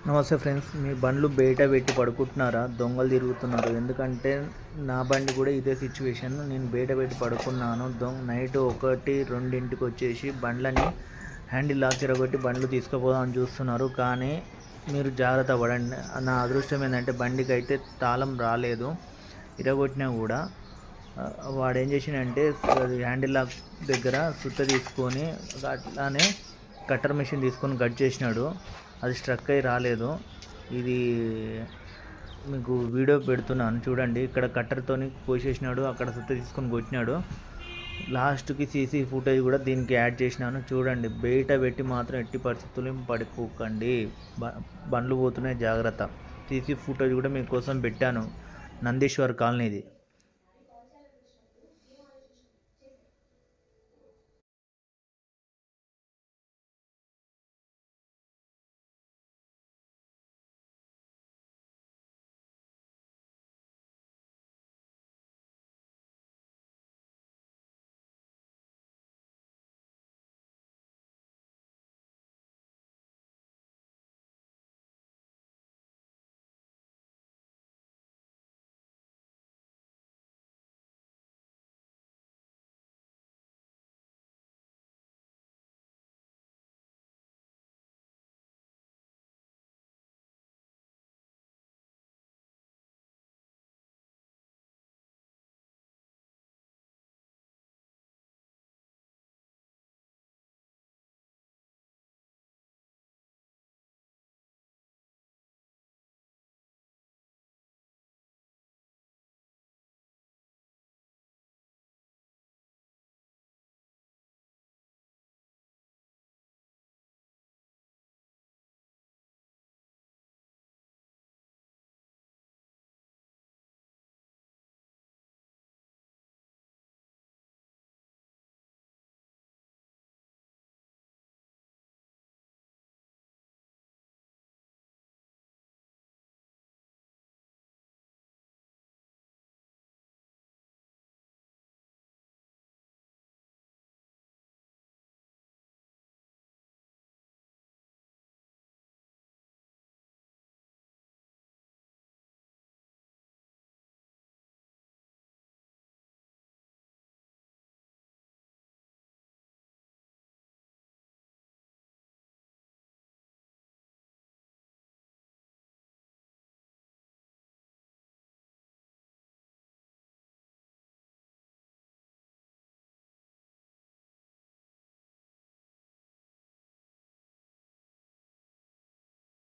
నమస్తే ఫ్రెండ్స్, మీ బండ్లు బయట పెట్టి పడుకుంటున్నారా? దొంగలు తిరుగుతున్నారు. ఎందుకంటే నా బండి కూడా ఇదే సిచ్యువేషన్. నేను బయట పెట్టి పడుకున్నాను. నైట్ 1-2కి వచ్చేసి బండ్లని హ్యాండిల్ లాక్ తిరగొట్టి బండ్లు తీసుకుపోదామని చూస్తున్నారు. కానీ మీరు జాగ్రత్త పడండి. నా అదృష్టం ఏంటంటే బండికి అయితే తాళం రాలేదు. ఇరగొట్టినా కూడా వాడు ఏం చేసిండంటే హ్యాండిల్ లాక్ దగ్గర సుత్త తీసుకొని అట్లానే కట్టర్ మెషిన్ తీసుకొని కట్ చేసినాడు. అది స్ట్రక్ అయ్యి రాలేదు. ఇది మీకు వీడియో పెడుతున్నాను చూడండి. ఇక్కడ కట్టర్తోని కోసేసినాడు, అక్కడ సుత్త తీసుకొని కొట్టినాడు. లాస్ట్కి సీసీ ఫుటేజ్ కూడా దీనికి యాడ్ చేసినాను చూడండి. బయట పెట్టి మాత్రం ఎట్టి పరిస్థితులు పడిపోకండి. బండ్లు పోతున్నాయి, జాగ్రత్త. సీసీ ఫుటేజ్ కూడా మీకోసం పెట్టాను. నందీశ్వర్ కాలనీది.